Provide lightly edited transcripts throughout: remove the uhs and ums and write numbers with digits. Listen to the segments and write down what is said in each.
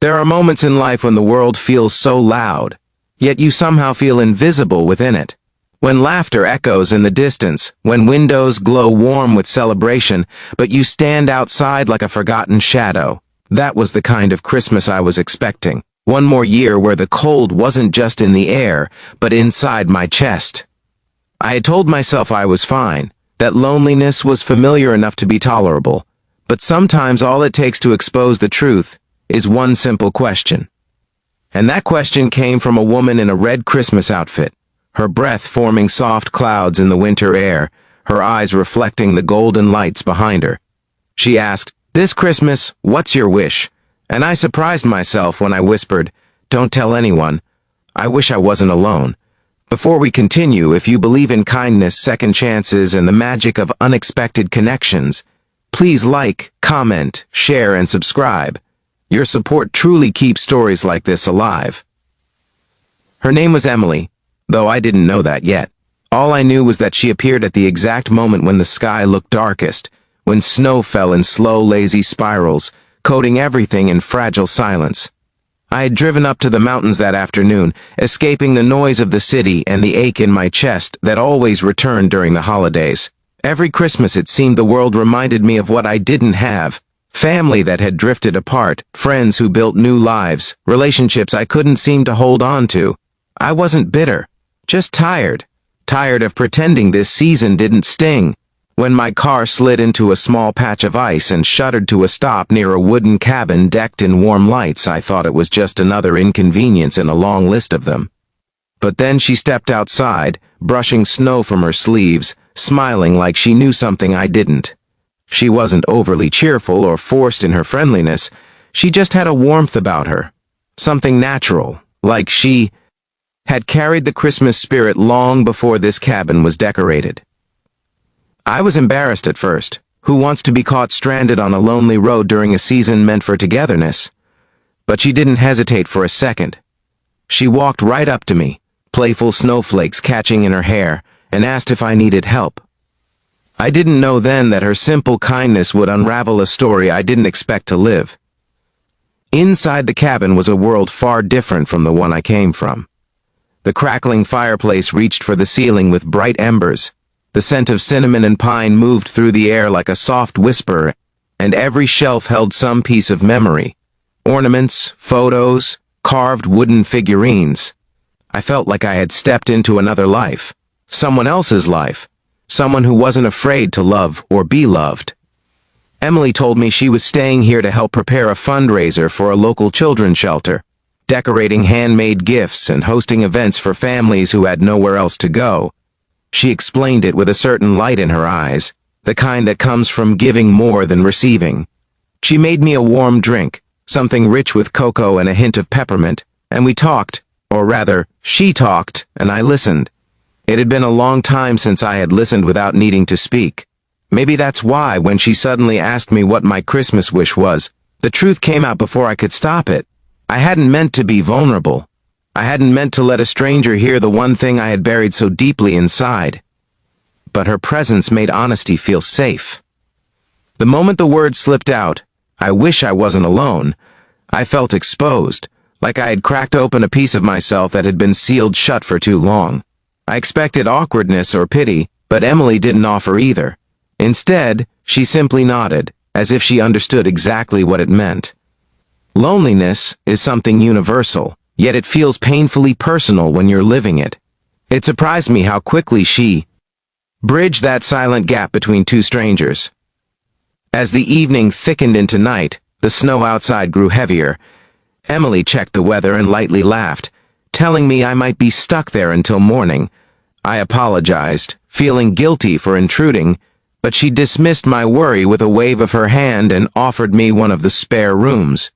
There are moments in life when the world feels so loud, yet you somehow feel invisible within it. When laughter echoes in the distance, when windows glow warm with celebration, but you stand outside like a forgotten shadow. That was the kind of Christmas I was expecting. One more year where the cold wasn't just in the air, but inside my chest. I had told myself I was fine, that loneliness was familiar enough to be tolerable. But sometimes all it takes to expose the truth is one simple question. And that question came from a woman in a red Christmas outfit, her breath forming soft clouds in the winter air, her eyes reflecting the golden lights behind her. She asked, "This Christmas, what's your wish?" And I surprised myself when I whispered, "Don't tell anyone. I wish I wasn't alone." Before we continue, if you believe in kindness, second chances, and the magic of unexpected connections, please like, comment, share, and subscribe. Your support truly keeps stories like this alive. Her name was Emily, though I didn't know that yet. All I knew was that she appeared at the exact moment when the sky looked darkest, when snow fell in slow, lazy spirals, coating everything in fragile silence. I had driven up to the mountains that afternoon, escaping the noise of the city and the ache in my chest that always returned during the holidays. Every Christmas it seemed the world reminded me of what I didn't have. Family that had drifted apart, friends who built new lives, relationships I couldn't seem to hold on to. I wasn't bitter, just tired. Tired of pretending this season didn't sting. When my car slid into a small patch of ice and shuddered to a stop near a wooden cabin decked in warm lights, I thought it was just another inconvenience in a long list of them. But then she stepped outside, brushing snow from her sleeves, smiling like she knew something I didn't. She wasn't overly cheerful or forced in her friendliness. She just had a warmth about her. Something natural, like she had carried the Christmas spirit long before this cabin was decorated. I was embarrassed at first. Who wants to be caught stranded on a lonely road during a season meant for togetherness? But she didn't hesitate for a second. She walked right up to me, playful snowflakes catching in her hair, and asked if I needed help. I didn't know then that her simple kindness would unravel a story I didn't expect to live. Inside the cabin was a world far different from the one I came from. The crackling fireplace reached for the ceiling with bright embers. The scent of cinnamon and pine moved through the air like a soft whisper, and every shelf held some piece of memory. Ornaments, photos, carved wooden figurines. I felt like I had stepped into another life. Someone else's life. Someone who wasn't afraid to love or be loved. Emily told me she was staying here to help prepare a fundraiser for a local children's shelter, decorating handmade gifts and hosting events for families who had nowhere else to go. She explained it with a certain light in her eyes, the kind that comes from giving more than receiving. She made me a warm drink, something rich with cocoa and a hint of peppermint, and we talked, or rather, she talked, and I listened. It had been a long time since I had listened without needing to speak. Maybe that's why, when she suddenly asked me what my Christmas wish was, the truth came out before I could stop it. I hadn't meant to be vulnerable. I hadn't meant to let a stranger hear the one thing I had buried so deeply inside. But her presence made honesty feel safe. The moment the words slipped out, "I wish I wasn't alone," I felt exposed, like I had cracked open a piece of myself that had been sealed shut for too long. I expected awkwardness or pity, but Emily didn't offer either. Instead, she simply nodded, as if she understood exactly what it meant. Loneliness is something universal, yet it feels painfully personal when you're living it. It surprised me how quickly she bridged that silent gap between two strangers. As the evening thickened into night, the snow outside grew heavier. Emily checked the weather and lightly laughed, telling me I might be stuck there until morning. I apologized, feeling guilty for intruding, but she dismissed my worry with a wave of her hand and offered me one of the spare rooms.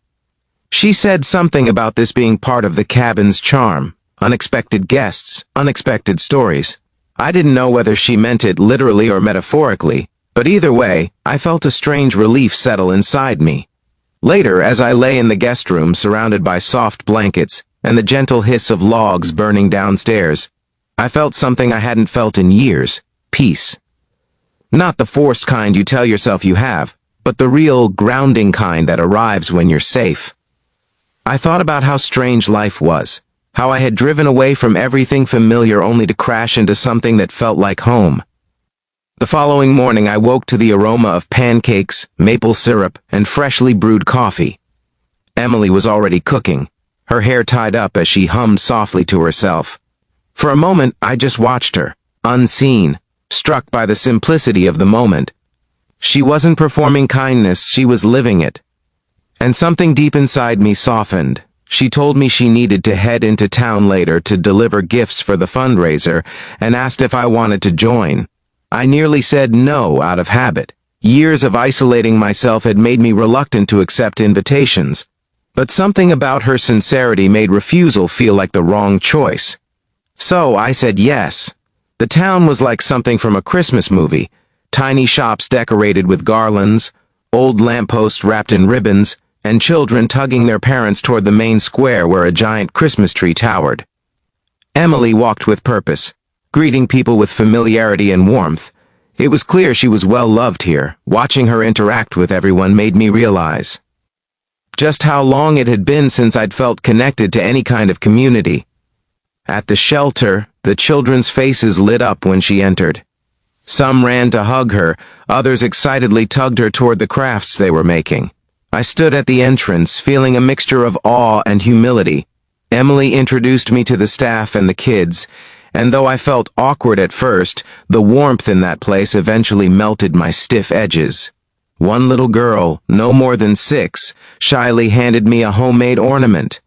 She said something about this being part of the cabin's charm. Unexpected guests, unexpected stories. I didn't know whether she meant it literally or metaphorically, but either way, I felt a strange relief settle inside me. Later, as I lay in the guest room surrounded by soft blankets and the gentle hiss of logs burning downstairs, I felt something I hadn't felt in years: peace. Not the forced kind you tell yourself you have, but the real, grounding kind that arrives when you're safe. I thought about how strange life was, how I had driven away from everything familiar only to crash into something that felt like home. The following morning I woke to the aroma of pancakes, maple syrup, and freshly brewed coffee. Emily was already cooking, her hair tied up as she hummed softly to herself. For a moment I just watched her, unseen, struck by the simplicity of the moment. She wasn't performing kindness, she was living it. And something deep inside me softened. She told me she needed to head into town later to deliver gifts for the fundraiser and asked if I wanted to join. I nearly said no out of habit. Years of isolating myself had made me reluctant to accept invitations. But something about her sincerity made refusal feel like the wrong choice. So I said yes. The town was like something from a Christmas movie. Tiny shops decorated with garlands, old lampposts wrapped in ribbons, and children tugging their parents toward the main square where a giant Christmas tree towered. Emily walked with purpose, greeting people with familiarity and warmth. It was clear she was well loved here. Watching her interact with everyone made me realize just how long it had been since I'd felt connected to any kind of community. At the shelter, the children's faces lit up when she entered. Some ran to hug her, others excitedly tugged her toward the crafts they were making. I stood at the entrance, feeling a mixture of awe and humility. Emily introduced me to the staff and the kids, and though I felt awkward at first, the warmth in that place eventually melted my stiff edges. One little girl, no more than 6, shyly handed me a homemade ornament.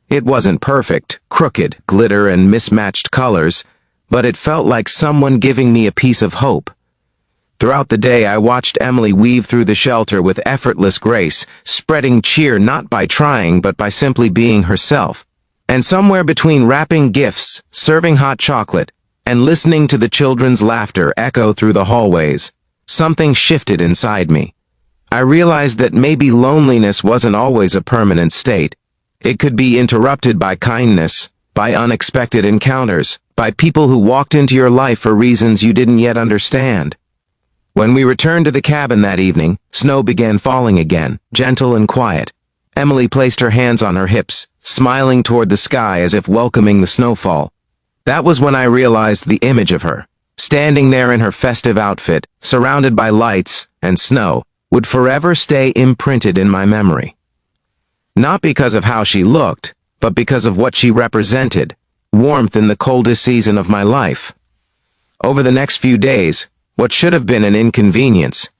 It wasn't perfect, crooked, glitter and mismatched colors, but it felt like someone giving me a piece of hope. Throughout the day, I watched Emily weave through the shelter with effortless grace, spreading cheer not by trying but by simply being herself. And somewhere between wrapping gifts, serving hot chocolate, and listening to the children's laughter echo through the hallways, something shifted inside me. I realized that maybe loneliness wasn't always a permanent state. It could be interrupted by kindness, by unexpected encounters, by people who walked into your life for reasons you didn't yet understand. When we returned to the cabin that evening, snow began falling again, gentle and quiet. Emily placed her hands on her hips, smiling toward the sky as if welcoming the snowfall. That was when I realized the image of her, standing there in her festive outfit, surrounded by lights and snow, would forever stay imprinted in my memory. Not because of how she looked, but because of what she represented, warmth in the coldest season of my life. Over the next few days, what should have been an inconvenience,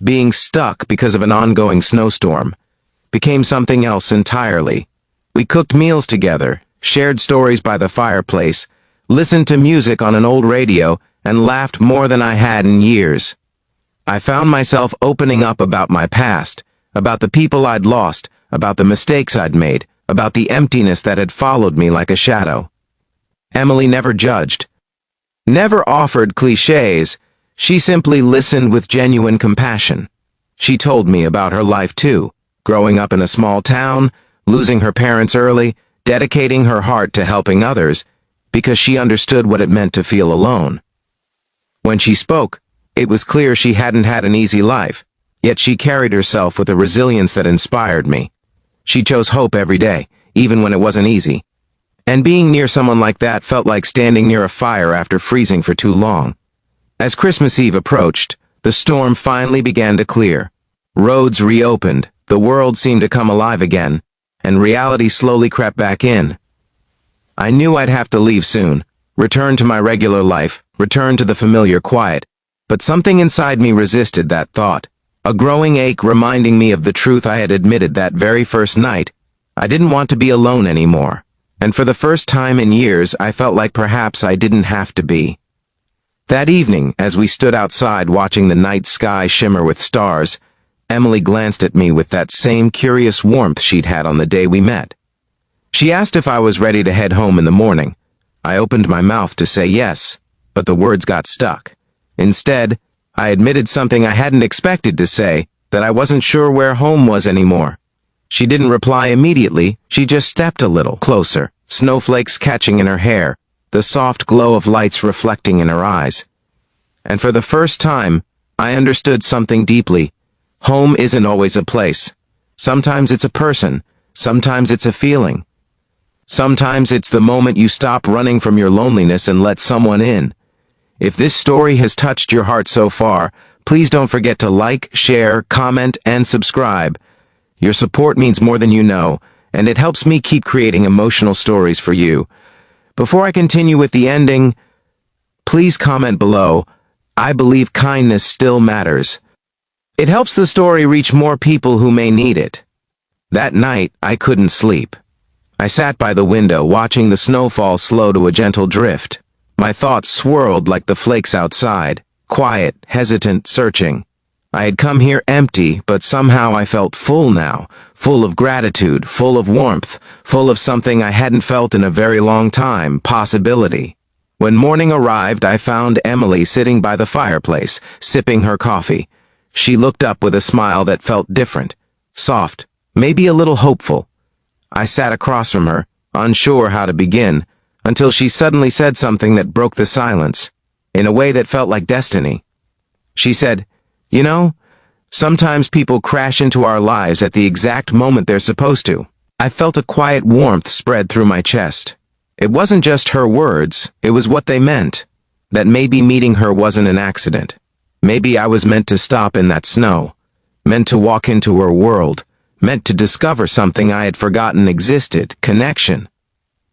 being stuck because of an ongoing snowstorm, became something else entirely. We cooked meals together, shared stories by the fireplace, listened to music on an old radio, and laughed more than I had in years. I found myself opening up about my past, about the people I'd lost, about the mistakes I'd made, about the emptiness that had followed me like a shadow. Emily never judged, never offered cliches. She simply listened with genuine compassion. She told me about her life too, growing up in a small town, losing her parents early, dedicating her heart to helping others, because she understood what it meant to feel alone. When she spoke, it was clear she hadn't had an easy life, yet she carried herself with a resilience that inspired me. She chose hope every day, even when it wasn't easy. And being near someone like that felt like standing near a fire after freezing for too long. As Christmas Eve approached, the storm finally began to clear. Roads reopened, the world seemed to come alive again, and reality slowly crept back in. I knew I'd have to leave soon, return to my regular life, return to the familiar quiet, but something inside me resisted that thought, a growing ache reminding me of the truth I had admitted that very first night. I didn't want to be alone anymore, and for the first time in years I felt like perhaps I didn't have to be. That evening, as we stood outside watching the night sky shimmer with stars, Emily glanced at me with that same curious warmth she'd had on the day we met. She asked if I was ready to head home in the morning. I opened my mouth to say yes, but the words got stuck. Instead, I admitted something I hadn't expected to say, that I wasn't sure where home was anymore. She didn't reply immediately, she just stepped a little closer, snowflakes catching in her hair, the soft glow of lights reflecting in her eyes. And for the first time, I understood something deeply. Home isn't always a place. Sometimes it's a person, Sometimes it's a feeling. Sometimes it's the moment you stop running from your loneliness and let someone in. If this story has touched your heart so far, please don't forget to like, share, comment, and subscribe. Your support means more than you know, and it helps me keep creating emotional stories for you. Before I continue with the ending, please comment below. I believe kindness still matters. It helps the story reach more people who may need it. That night, I couldn't sleep. I sat by the window watching the snowfall slow to a gentle drift. My thoughts swirled like the flakes outside, quiet, hesitant, searching. I had come here empty, but somehow I felt full now, full of gratitude, full of warmth, full of something I hadn't felt in a very long time, possibility. When morning arrived, I found Emily sitting by the fireplace, sipping her coffee. She looked up with a smile that felt different, soft, maybe a little hopeful. I sat across from her, unsure how to begin, until she suddenly said something that broke the silence, in a way that felt like destiny. She said, "You know, sometimes people crash into our lives at the exact moment they're supposed to." I felt a quiet warmth spread through my chest. It wasn't just her words, it was what they meant. That maybe meeting her wasn't an accident. Maybe I was meant to stop in that snow, meant to walk into her world, meant to discover something I had forgotten existed, connection.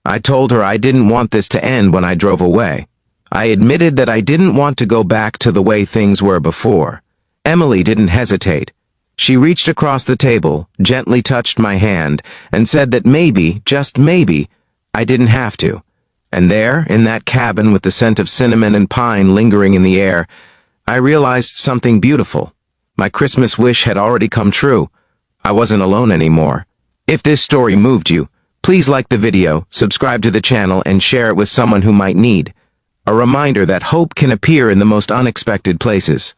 I told her I didn't want this to end when I drove away. I admitted that I didn't want to go back to the way things were before. Emily didn't hesitate. She reached across the table, gently touched my hand, and said that maybe, just maybe, I didn't have to. And there, in that cabin with the scent of cinnamon and pine lingering in the air, I realized something beautiful. My Christmas wish had already come true. I wasn't alone anymore. If this story moved you, please like the video, subscribe to the channel, and share it with someone who might need. A reminder that hope can appear in the most unexpected places.